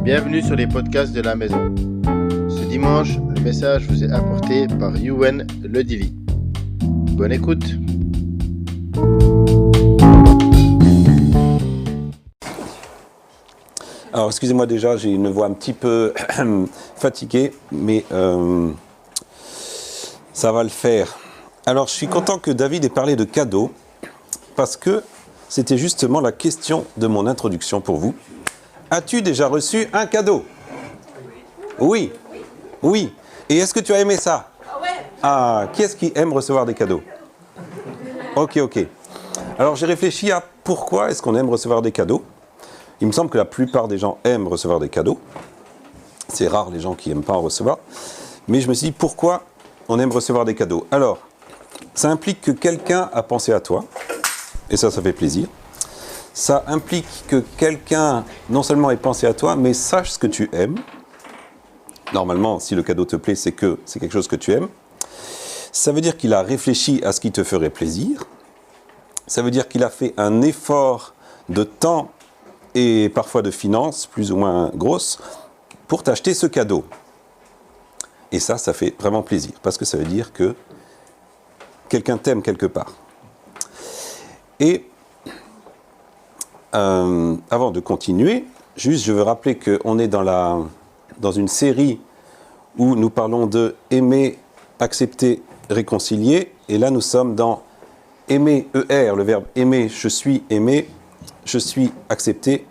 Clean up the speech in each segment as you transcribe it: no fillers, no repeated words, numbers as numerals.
Bienvenue sur les podcasts de la maison. Ce dimanche, le message vous est apporté par Youen Ledili. Bonne écoute. Alors, excusez-moi déjà, j'ai une voix un petit peu fatiguée, mais ça va le faire. Alors, je suis content que David ait parlé de cadeaux, parce que c'était justement la question de mon introduction pour vous. As-tu déjà reçu un cadeau? Oui. Oui. Et est-ce que tu as aimé ça? Ah, qui est-ce qui aime recevoir des cadeaux? Ok. Alors, j'ai réfléchi à pourquoi est-ce qu'on aime recevoir des cadeaux. Il me semble que la plupart des gens aiment recevoir des cadeaux. C'est rare les gens qui n'aiment pas en recevoir. Mais je me suis dit, pourquoi on aime recevoir des cadeaux? Alors, ça implique que quelqu'un a pensé à toi. Et ça fait plaisir. Ça implique que quelqu'un, non seulement ait pensé à toi, mais sache ce que tu aimes. Normalement, si le cadeau te plaît, c'est que c'est quelque chose que tu aimes. Ça veut dire qu'il a réfléchi à ce qui te ferait plaisir. Ça veut dire qu'il a fait un effort de temps et parfois de finances, plus ou moins grosses, pour t'acheter ce cadeau. Et ça fait vraiment plaisir, parce que ça veut dire que quelqu'un t'aime quelque part. Et avant de continuer, je veux rappeler qu'on est dans une série où nous parlons de aimer, accepter, réconcilier. Et là, nous sommes dans aimer, le verbe aimer, je suis accepté,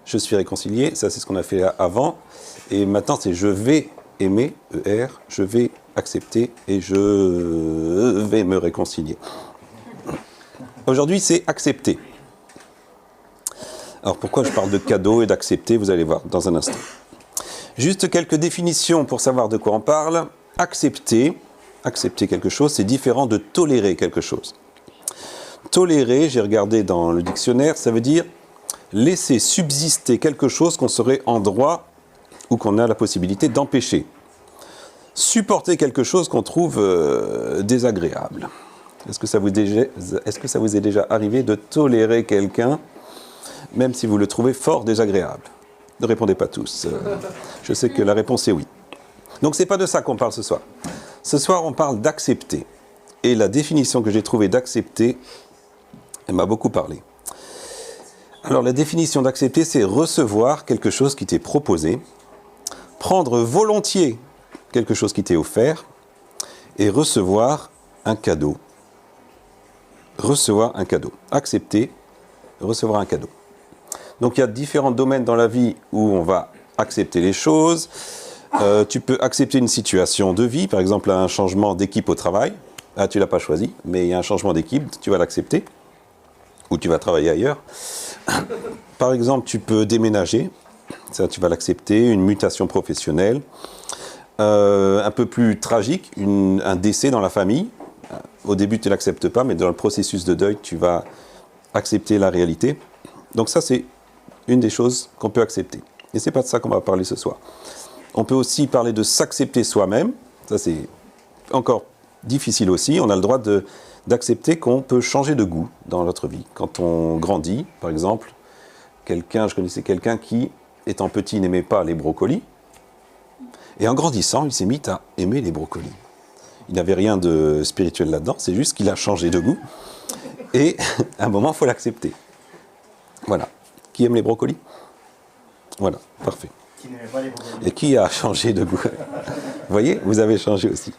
je suis réconcilié. Ça, c'est ce qu'on a fait avant. Et maintenant, c'est je vais aimer, je vais accepter et je vais me réconcilier. Aujourd'hui, c'est accepter. Alors, pourquoi je parle de cadeau et d'accepter, vous allez voir dans un instant. Juste quelques définitions pour savoir de quoi on parle. Accepter quelque chose, c'est différent de tolérer quelque chose. Tolérer, j'ai regardé dans le dictionnaire, ça veut dire laisser subsister quelque chose qu'on serait en droit ou qu'on a la possibilité d'empêcher. Supporter quelque chose qu'on trouve désagréable. Est-ce que ça vous est déjà arrivé de tolérer quelqu'un, même si vous le trouvez fort désagréable? Ne répondez pas tous. Je sais que la réponse est oui. Donc c'est pas de ça qu'on parle ce soir. Ce soir, on parle d'accepter. Et la définition que j'ai trouvée d'accepter, elle m'a beaucoup parlé. Alors la définition d'accepter, c'est recevoir quelque chose qui t'est proposé, prendre volontiers quelque chose qui t'est offert, et recevoir un cadeau. Recevoir un cadeau. Accepter, recevoir un cadeau. Donc il y a différents domaines dans la vie où on va accepter les choses. Tu peux accepter une situation de vie, par exemple un changement d'équipe au travail. Ah, tu ne l'as pas choisi, mais il y a un changement d'équipe, tu vas l'accepter. Ou tu vas travailler ailleurs. Par exemple, tu peux déménager, ça tu vas l'accepter, une mutation professionnelle. Un peu plus tragique, un décès dans la famille. Au début, tu ne l'acceptes pas, mais dans le processus de deuil, tu vas accepter la réalité. Donc ça, c'est une des choses qu'on peut accepter. Et ce n'est pas de ça qu'on va parler ce soir. On peut aussi parler de s'accepter soi-même. Ça, c'est encore difficile aussi. On a le droit d'accepter qu'on peut changer de goût dans notre vie. Quand on grandit, par exemple, je connaissais quelqu'un qui, étant petit, n'aimait pas les brocolis. Et en grandissant, il s'est mis à aimer les brocolis. Il n'avait rien de spirituel là-dedans, c'est juste qu'il a changé de goût. Et à un moment, il faut l'accepter. Voilà. Qui aime les brocolis? Voilà, parfait. Qui n'aimait pas les brocolis. Et qui a changé de goût? Vous voyez, vous avez changé aussi.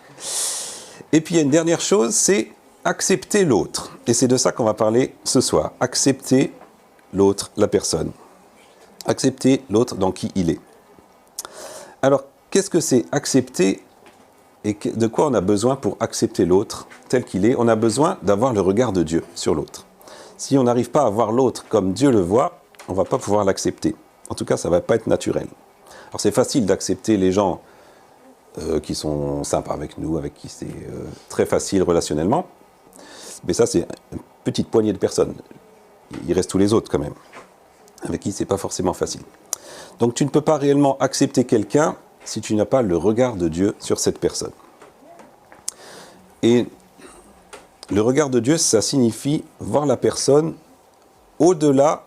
Et puis il y a une dernière chose, c'est accepter l'autre. Et c'est de ça qu'on va parler ce soir. Accepter l'autre, la personne. Accepter l'autre dans qui il est. Alors, qu'est-ce que c'est accepter et de quoi on a besoin pour accepter l'autre tel qu'il est? On a besoin d'avoir le regard de Dieu sur l'autre. Si on n'arrive pas à voir l'autre comme Dieu le voit, on ne va pas pouvoir l'accepter. En tout cas, ça ne va pas être naturel. Alors c'est facile d'accepter les gens qui sont sympas avec nous, avec qui c'est très facile relationnellement. Mais ça, c'est une petite poignée de personnes. Il reste tous les autres quand même, avec qui ce n'est pas forcément facile. Donc tu ne peux pas réellement accepter quelqu'un si tu n'as pas le regard de Dieu sur cette personne. Et le regard de Dieu, ça signifie voir la personne au-delà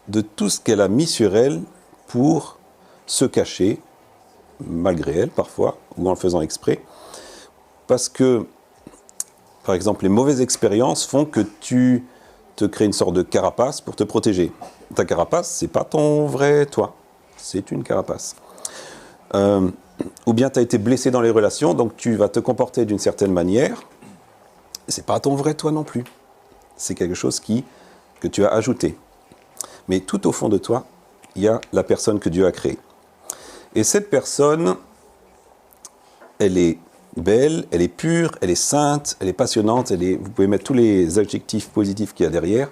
de tout ce qu'elle a mis sur elle pour se cacher, malgré elle parfois, ou en le faisant exprès, parce que, par exemple, les mauvaises expériences font que tu te crées une sorte de carapace pour te protéger. Ta carapace, c'est pas ton vrai toi, c'est une carapace. Ou bien tu as été blessé dans les relations, donc tu vas te comporter d'une certaine manière, c'est pas ton vrai toi non plus. C'est quelque chose que tu as ajouté. Mais tout au fond de toi, il y a la personne que Dieu a créée. Et cette personne, elle est belle, elle est pure, elle est sainte, elle est passionnante, vous pouvez mettre tous les adjectifs positifs qu'il y a derrière.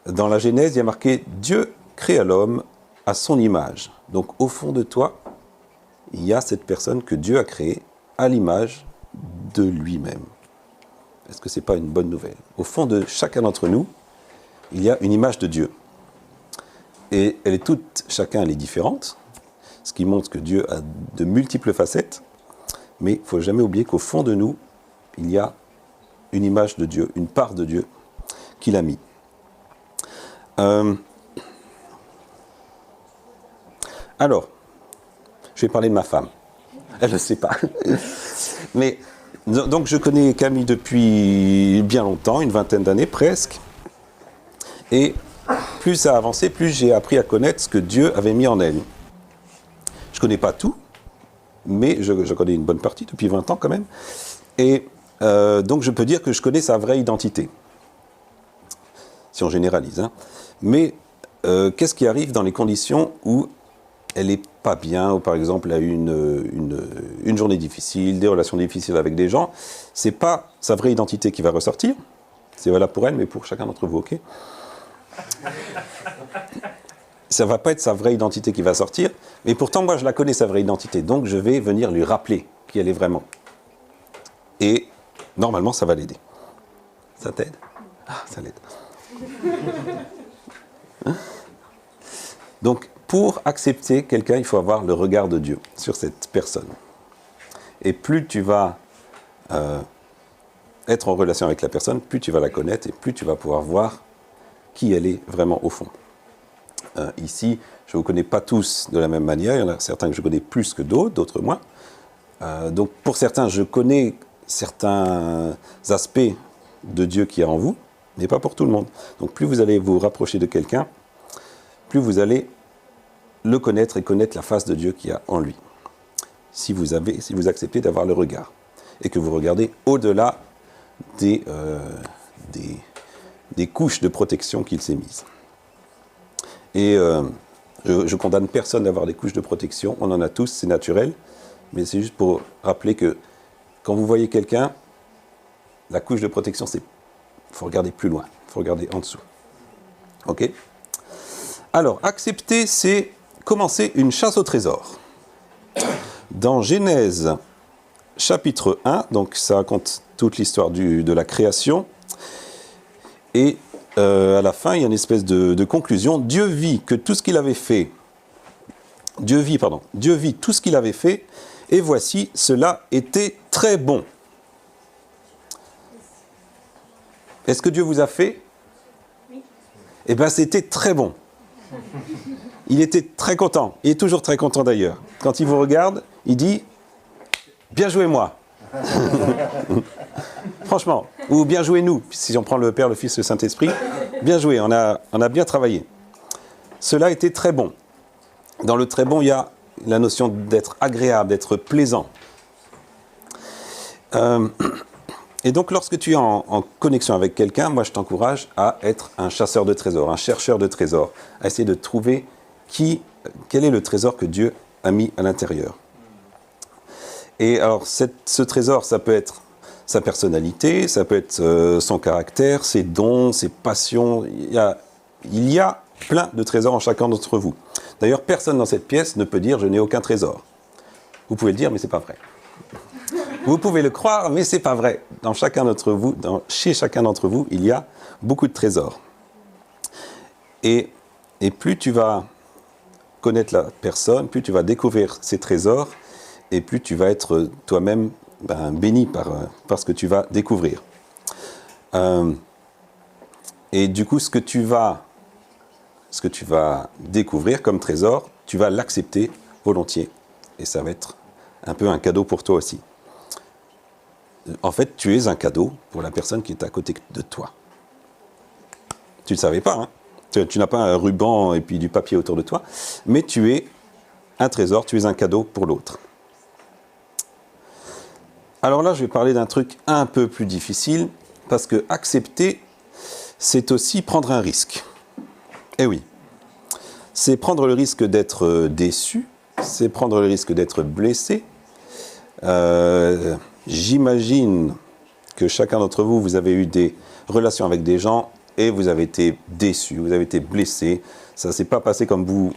Dans la Genèse, il y a marqué « Dieu créa l'homme à son image ». Donc au fond de toi, il y a cette personne que Dieu a créée à l'image de lui-même. Est-ce que ce n'est pas une bonne nouvelle? Au fond de chacun d'entre nous, il y a une image de Dieu. Et elle est chacun elle est différente, ce qui montre que Dieu a de multiples facettes. Mais il ne faut jamais oublier qu'au fond de nous, il y a une image de Dieu, une part de Dieu qu'il a mis. Alors, je vais parler de ma femme. Elle ne le sait pas. Mais, donc je connais Camille depuis bien longtemps, une vingtaine d'années presque. Et plus ça a avancé, plus j'ai appris à connaître ce que Dieu avait mis en elle. Je ne connais pas tout, mais je connais une bonne partie depuis 20 ans quand même. Et donc je peux dire que je connais sa vraie identité, si on généralise. Hein. Mais qu'est-ce qui arrive dans les conditions où elle n'est pas bien, ou par exemple elle a eu une journée difficile, des relations difficiles avec des gens, c'est pas sa vraie identité qui va ressortir, c'est valable pour elle, mais pour chacun d'entre vous, ok? Ça ne va pas être sa vraie identité qui va sortir, mais pourtant moi je la connais sa vraie identité, donc je vais venir lui rappeler qui elle est vraiment. Et normalement ça va l'aider. Ça t'aide? Ah, ça l'aide. Hein? Donc pour accepter quelqu'un, il faut avoir le regard de Dieu sur cette personne. Et plus tu vas être en relation avec la personne, plus tu vas la connaître et plus tu vas pouvoir voir qui elle est vraiment au fond. Ici, je ne vous connais pas tous de la même manière, il y en a certains que je connais plus que d'autres, d'autres moins. Donc pour certains, je connais certains aspects de Dieu qui est en vous, mais pas pour tout le monde. Donc plus vous allez vous rapprocher de quelqu'un, plus vous allez le connaître et connaître la face de Dieu qu'il y a en lui. Si vous acceptez d'avoir le regard, et que vous regardez au-delà des couches de protection qu'il s'est mises. Et je condamne personne d'avoir des couches de protection, on en a tous, c'est naturel, mais c'est juste pour rappeler que quand vous voyez quelqu'un, la couche de protection, il faut regarder plus loin, il faut regarder en dessous. Ok? Alors, accepter, c'est commencer une chasse au trésor. Dans Genèse, chapitre 1, donc ça raconte toute l'histoire de la création, et à la fin, il y a une espèce de conclusion. Dieu vit tout ce qu'il avait fait, et voici, cela était très bon. Est-ce que Dieu vous a fait? Oui. Eh bien, c'était très bon. Il était très content. Il est toujours très content d'ailleurs. Quand il vous regarde, il dit « Bien joué moi !» Franchement. Ou « Bien joué nous !» Si on prend le Père, le Fils et le Saint-Esprit. Bien joué, on a bien travaillé. Cela était très bon. Dans le très bon, il y a la notion d'être agréable, d'être plaisant. Et donc, lorsque tu es en connexion avec quelqu'un, moi, je t'encourage à être un chasseur de trésors, un chercheur de trésors, à essayer de trouver quel est le trésor que Dieu a mis à l'intérieur. Et alors, ce trésor, ça peut être sa personnalité, ça peut être son caractère, ses dons, ses passions. Il y a plein de trésors en chacun d'entre vous. D'ailleurs, personne dans cette pièce ne peut dire « je n'ai aucun trésor ». Vous pouvez le dire, mais ce n'est pas vrai. Vous pouvez le croire, mais ce n'est pas vrai. Chez chacun d'entre vous, il y a beaucoup de trésors. Et plus tu vas connaître la personne, plus tu vas découvrir ces trésors, et plus tu vas être toi-même béni par ce que tu vas découvrir. Et du coup, ce que tu vas découvrir comme trésor, tu vas l'accepter volontiers. Et ça va être un peu un cadeau pour toi aussi. En fait, tu es un cadeau pour la personne qui est à côté de toi. Tu ne le savais pas, hein? Tu n'as pas un ruban et puis du papier autour de toi, mais tu es un trésor, tu es un cadeau pour l'autre. Alors là, je vais parler d'un truc un peu plus difficile, parce que accepter, c'est aussi prendre un risque. Eh oui, c'est prendre le risque d'être déçu, c'est prendre le risque d'être blessé. J'imagine que chacun d'entre vous, vous avez eu des relations avec des gens et vous avez été déçu, vous avez été blessé. Ça ne s'est pas passé comme vous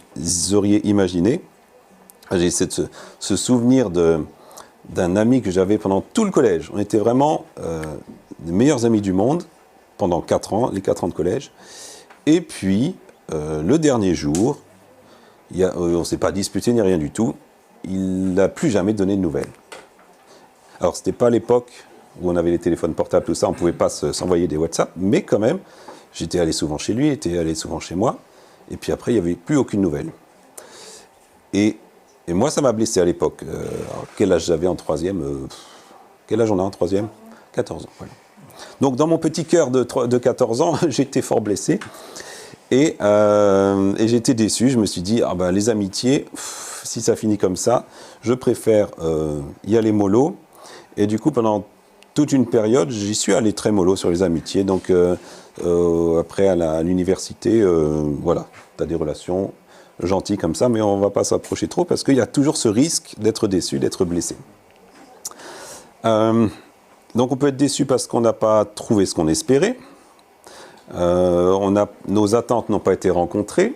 auriez imaginé. J'ai essayé de se souvenir d'un ami que j'avais pendant tout le collège. On était vraiment les meilleurs amis du monde pendant 4 ans, les 4 ans de collège. Et puis, le dernier jour, on ne s'est pas disputé ni rien du tout. Il n'a plus jamais donné de nouvelles. Alors, ce n'était pas l'époque où on avait les téléphones portables, tout ça, on ne pouvait pas s'envoyer des WhatsApp, mais quand même, j'étais allé souvent chez lui, il était allé souvent chez moi, et puis après, il n'y avait plus aucune nouvelle. Et moi, ça m'a blessé à l'époque. Quel âge j'avais en 3e Quel âge on a en 3e 14 ans, voilà. Donc, dans mon petit cœur de 14 ans, j'étais fort blessé, et j'étais déçu. Je me suis dit, ah ben, les amitiés, si ça finit comme ça, je préfère y aller mollo. Et du coup, pendant toute une période, j'y suis allé très mollo sur les amitiés. Donc, après, à l'université, voilà, tu as des relations gentilles comme ça, mais on ne va pas s'approcher trop parce qu'il y a toujours ce risque d'être déçu, d'être blessé. Donc, on peut être déçu parce qu'on n'a pas trouvé ce qu'on espérait. Nos attentes n'ont pas été rencontrées.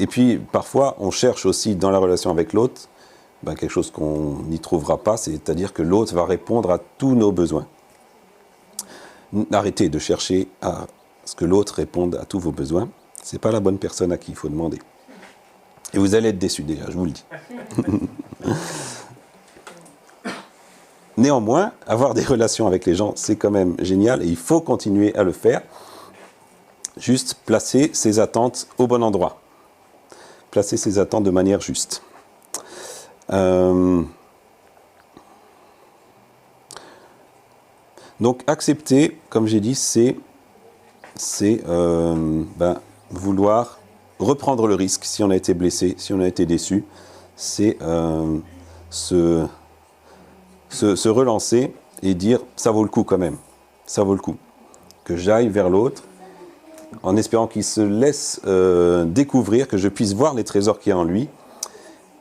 Et puis, parfois, on cherche aussi dans la relation avec l'autre quelque chose qu'on n'y trouvera pas, c'est-à-dire que l'autre va répondre à tous nos besoins. Arrêtez de chercher à ce que l'autre réponde à tous vos besoins. Ce n'est pas la bonne personne à qui il faut demander. Et vous allez être déçus déjà, je vous le dis. Néanmoins, avoir des relations avec les gens, c'est quand même génial et il faut continuer à le faire. Juste placer ses attentes au bon endroit. Placer ses attentes de manière juste. Donc accepter, comme j'ai dit, c'est vouloir reprendre le risque si on a été blessé, si on a été déçu. C'est se relancer et dire ça vaut le coup quand même, ça vaut le coup. Que j'aille vers l'autre en espérant qu'il se laisse découvrir, que je puisse voir les trésors qu'il y a en lui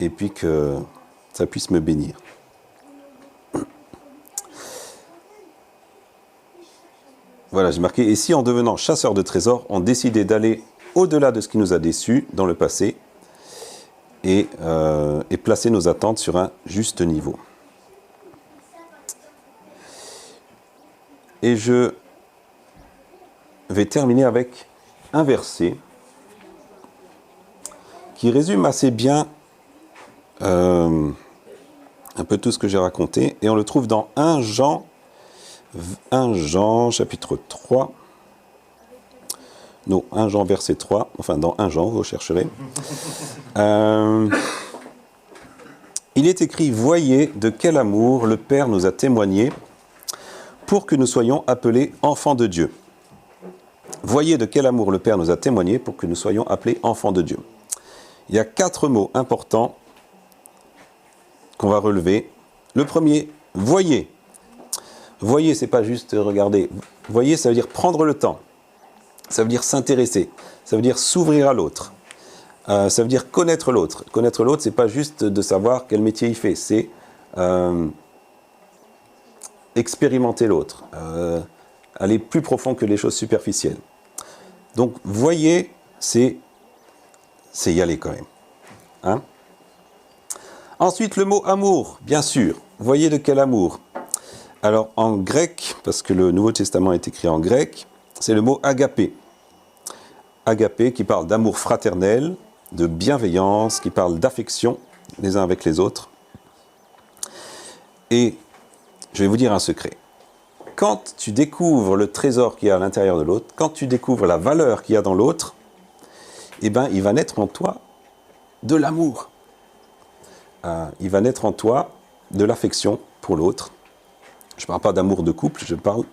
et puis que ça puisse me bénir. Voilà, j'ai marqué, et si en devenant chasseur de trésors, on décidait d'aller au-delà de ce qui nous a déçus dans le passé et placer nos attentes sur un juste niveau. Et je vais terminer avec un verset qui résume assez bien un peu tout ce que j'ai raconté, et on le trouve dans 1 Jean chapitre 3, non, 1 Jean verset 3, enfin dans 1 Jean, vous chercherez. Il est écrit, « Voyez de quel amour le Père nous a témoigné pour que nous soyons appelés enfants de Dieu. » Voyez de quel amour le Père nous a témoigné pour que nous soyons appelés enfants de Dieu. Il y a 4 mots importants qu'on va relever. Le premier, voyez. Voyez, c'est pas juste regarder. Voyez, ça veut dire prendre le temps. Ça veut dire s'intéresser. Ça veut dire s'ouvrir à l'autre. Ça veut dire connaître l'autre. Connaître l'autre, c'est pas juste de savoir quel métier il fait. C'est expérimenter l'autre. Aller plus profond que les choses superficielles. Donc, voyez, c'est y aller quand même. Hein? Ensuite, le mot amour, bien sûr. Voyez de quel amour. Alors, en grec, parce que le Nouveau Testament est écrit en grec, c'est le mot agapé. Agapé qui parle d'amour fraternel, de bienveillance, qui parle d'affection les uns avec les autres. Et je vais vous dire un secret. quand tu découvres le trésor qu'il y a à l'intérieur de l'autre, quand tu découvres la valeur qu'il y a dans l'autre, eh ben, il va naître en toi de l'amour. Il va naître en toi de l'affection pour l'autre. Je ne parle pas d'amour de couple, je parle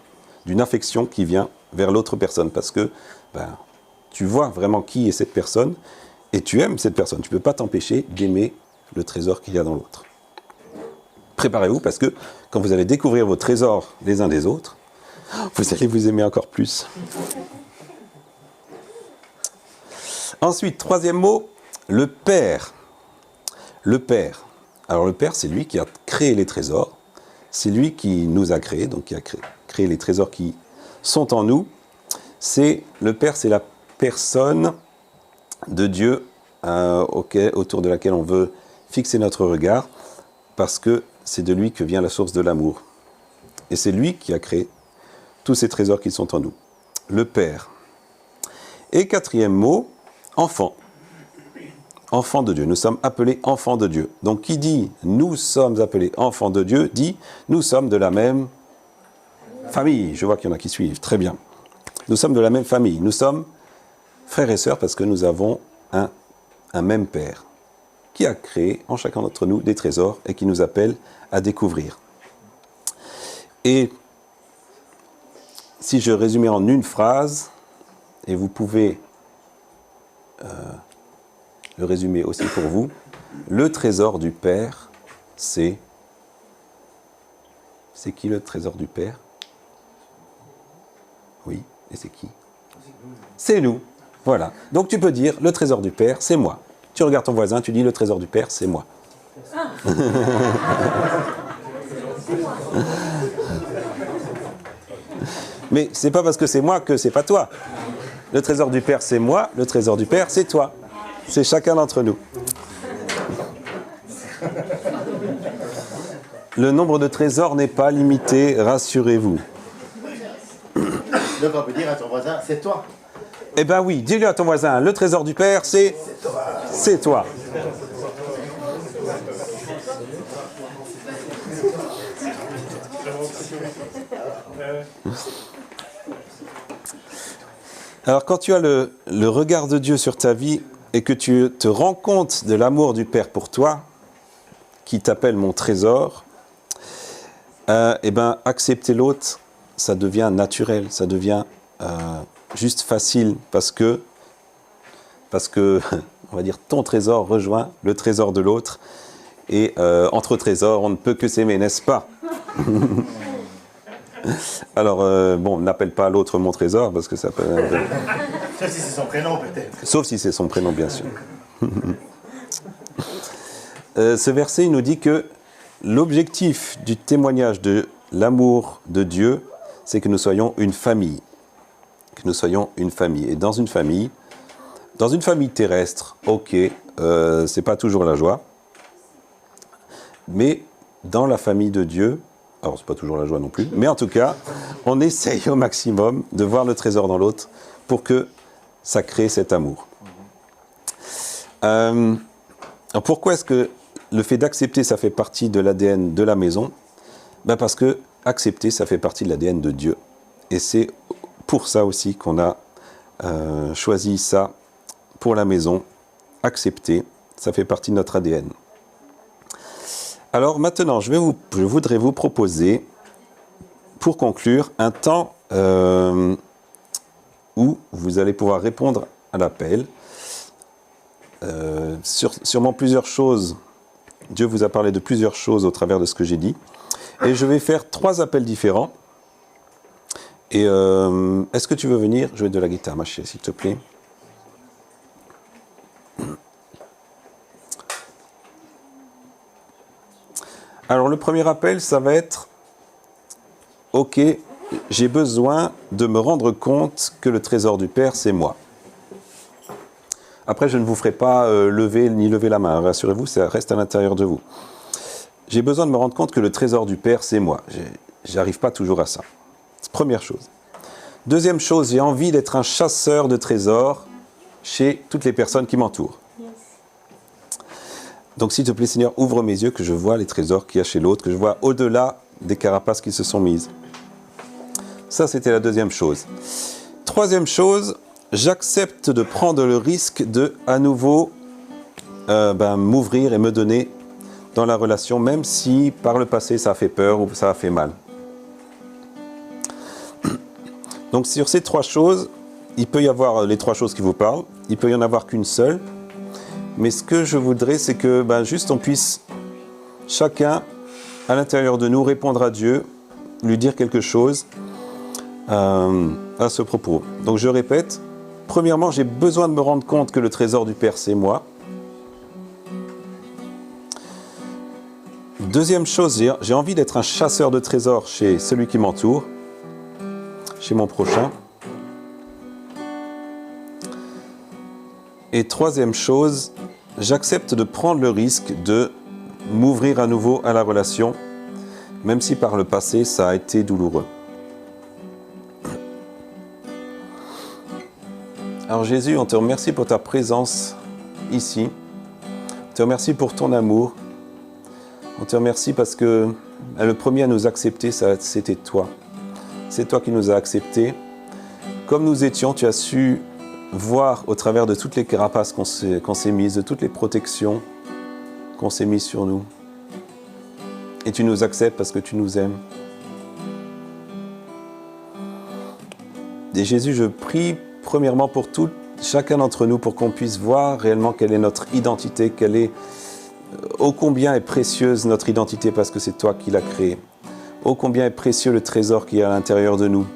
d'une affection qui vient vers l'autre personne, parce que tu vois vraiment qui est cette personne, et tu aimes cette personne. Tu ne peux pas t'empêcher d'aimer le trésor qu'il y a dans l'autre. Préparez-vous, parce que quand vous allez découvrir vos trésors les uns des autres, vous allez vous aimer encore plus. Ensuite, troisième mot, le Père. Le Père. Alors le Père, c'est lui qui a créé les trésors. C'est lui qui nous a créés, donc qui a créé les trésors qui sont en nous. Le Père, c'est la personne de Dieu autour de laquelle on veut fixer notre regard, parce que c'est de lui que vient la source de l'amour. Et c'est lui qui a créé tous ces trésors qui sont en nous. Le Père. Et quatrième mot, enfant. Enfant de Dieu. Nous sommes appelés enfants de Dieu. Donc qui dit « nous sommes appelés enfants de Dieu » dit « nous sommes de la même famille ». Je vois qu'il y en a qui suivent. Très bien. Nous sommes de la même famille. Nous sommes frères et sœurs parce que nous avons un même Père qui a créé en chacun d'entre nous des trésors et qui nous appelle à découvrir. Et si je résumais en une phrase, et vous pouvez le résumer aussi pour vous, le trésor du Père, c'est... C'est qui le trésor du Père? Oui, et c'est qui? C'est nous. Voilà. Donc tu peux dire, le trésor du Père, c'est moi. Tu regardes ton voisin, tu dis, le trésor du Père, c'est moi. Mais c'est pas parce que c'est moi que c'est pas toi. Le trésor du Père, c'est moi. Le trésor du Père, c'est toi. C'est chacun d'entre nous. Le nombre de trésors n'est pas limité, rassurez-vous. Donc on peut dire à ton voisin, c'est toi. Eh bien oui, dis-le à ton voisin, le trésor du Père, c'est toi. Alors quand tu as le regard de Dieu sur ta vie et que tu te rends compte de l'amour du Père pour toi, qui t'appelle mon trésor, eh bien accepter l'autre, ça devient naturel, ça devient juste facile parce que, on va dire, ton trésor rejoint le trésor de l'autre et entre trésors, on ne peut que s'aimer, n'est-ce pas? Alors, bon, n'appelle pas l'autre mon trésor parce que ça peut... Sauf si c'est son prénom, peut-être. Sauf si c'est son prénom, bien sûr. Ce verset, il nous dit que l'objectif du témoignage de l'amour de Dieu, c'est que nous soyons une famille. Que nous soyons une famille. Et dans une famille terrestre, ok, c'est pas toujours la joie. Mais dans la famille de Dieu, alors c'est pas toujours la joie non plus, mais en tout cas, on essaye au maximum de voir le trésor dans l'autre pour que ça crée cet amour. Alors pourquoi est-ce que le fait d'accepter, ça fait partie de l'ADN de la maison? Ben parce que accepter, ça fait partie de l'ADN de Dieu. Et c'est pour ça aussi qu'on a choisi ça pour la maison. Accepter, ça fait partie de notre ADN. Alors maintenant, je voudrais vous proposer, pour conclure, un temps où vous allez pouvoir répondre à l'appel. Sûrement plusieurs choses. Dieu vous a parlé de plusieurs choses au travers de ce que j'ai dit. Et je vais faire 3 appels différents. Et est-ce que tu veux venir jouer de la guitare, ma chérie, s'il te plaît? Alors le premier appel, ça va être « Ok, j'ai besoin de me rendre compte que le trésor du Père, c'est moi. » Après, je ne vous ferai pas lever la main, rassurez-vous, ça reste à l'intérieur de vous. J'ai besoin de me rendre compte que le trésor du Père, c'est moi. J'arrive pas toujours à ça. Première chose. Deuxième chose, j'ai envie d'être un chasseur de trésors chez toutes les personnes qui m'entourent. Donc, s'il te plaît, Seigneur, ouvre mes yeux, que je vois les trésors qu'il y a chez l'autre, que je vois au-delà des carapaces qui se sont mises. Ça, c'était la deuxième chose. Troisième chose, j'accepte de prendre le risque de, à nouveau, m'ouvrir et me donner dans la relation, même si par le passé ça a fait peur ou ça a fait mal. Donc sur ces trois choses, il peut y avoir les trois choses qui vous parlent, il peut y en avoir qu'une seule, mais ce que je voudrais, c'est que juste on puisse chacun à l'intérieur de nous répondre à Dieu, lui dire quelque chose à ce propos. Donc je répète, premièrement, j'ai besoin de me rendre compte que le trésor du Père, c'est moi. Deuxième chose, j'ai envie d'être un chasseur de trésors chez celui qui m'entoure, chez mon prochain. Et troisième chose, j'accepte de prendre le risque de m'ouvrir à nouveau à la relation, même si par le passé ça a été douloureux. Alors Jésus, on te remercie pour ta présence ici. On te remercie pour ton amour. On te remercie parce que le premier à nous accepter, c'était toi. C'est toi qui nous as acceptés. Comme nous étions, tu as su voir au travers de toutes les carapaces qu'on s'est mises, de toutes les protections qu'on s'est mises sur nous. Et tu nous acceptes parce que tu nous aimes. Et Jésus, je prie premièrement pour chacun d'entre nous, pour qu'on puisse voir réellement quelle est notre identité, ô combien est précieuse notre identité parce que c'est toi qui l'as créée. Ô combien est précieux le trésor qui est à l'intérieur de nous.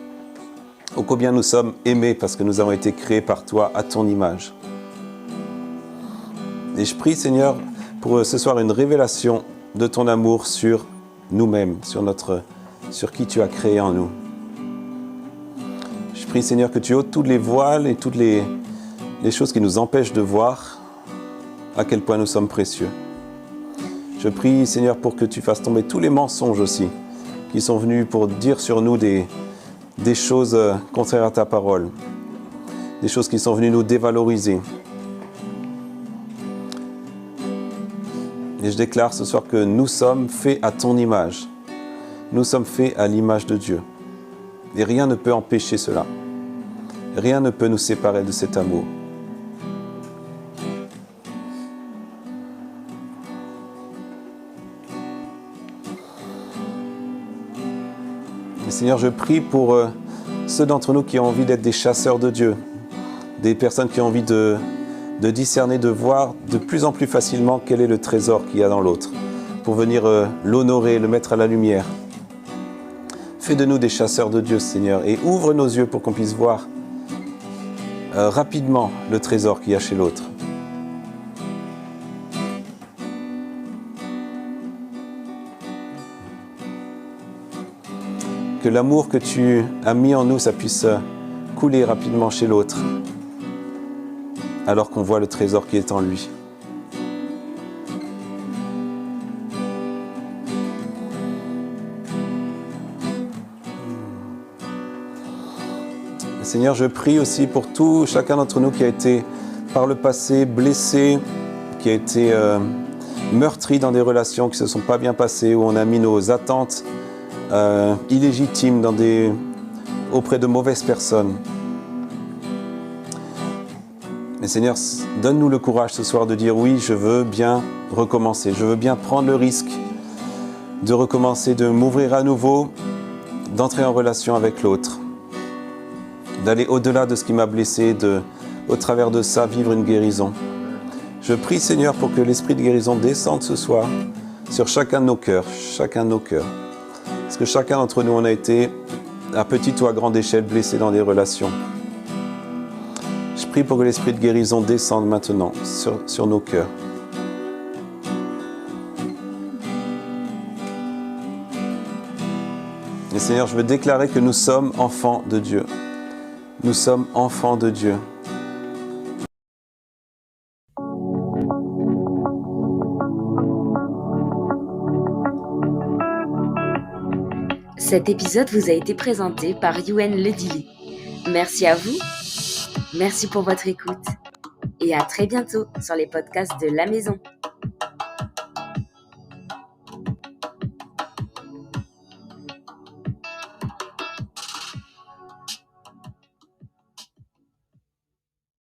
Ô combien nous sommes aimés parce que nous avons été créés par toi à ton image. Et je prie, Seigneur, pour ce soir une révélation de ton amour sur nous-mêmes, sur qui tu as créé en nous. Je prie, Seigneur, que tu ôtes toutes les voiles et toutes les choses qui nous empêchent de voir à quel point nous sommes précieux. Je prie, Seigneur, pour que tu fasses tomber tous les mensonges aussi, qui sont venus pour dire sur nous des choses contraires à ta parole, des choses qui sont venues nous dévaloriser. Et je déclare ce soir que nous sommes faits à ton image. Nous sommes faits à l'image de Dieu. Et rien ne peut empêcher cela. Rien ne peut nous séparer de cet amour. Et Seigneur, je prie pour ceux d'entre nous qui ont envie d'être des chasseurs de Dieu, des personnes qui ont envie de discerner, de voir de plus en plus facilement quel est le trésor qu'il y a dans l'autre, pour venir l'honorer, le mettre à la lumière. Fais de nous des chasseurs de Dieu, Seigneur, et ouvre nos yeux pour qu'on puisse voir rapidement le trésor qu'il y a chez l'autre. Que l'amour que tu as mis en nous, ça puisse couler rapidement chez l'autre, alors qu'on voit le trésor qui est en lui. Seigneur, je prie aussi pour chacun d'entre nous qui a été par le passé blessé, qui a été meurtri dans des relations qui ne se sont pas bien passées, où on a mis nos attentes illégitimes auprès de mauvaises personnes. Mais Seigneur, donne-nous le courage ce soir de dire oui, je veux bien recommencer, je veux bien prendre le risque de recommencer, de m'ouvrir à nouveau, d'entrer en relation avec l'autre, d'aller au-delà de ce qui m'a blessé, au travers de ça, vivre une guérison. Je prie, Seigneur, pour que l'esprit de guérison descende ce soir sur chacun de nos cœurs, Parce que chacun d'entre nous, on a été, à petite ou à grande échelle, blessé dans des relations. Je prie pour que l'esprit de guérison descende maintenant sur nos cœurs. Et Seigneur, je veux déclarer que nous sommes enfants de Dieu. Nous sommes enfants de Dieu. Cet épisode vous a été présenté par Youwen Le Dili. Merci à vous, merci pour votre écoute et à très bientôt sur les podcasts de La Maison.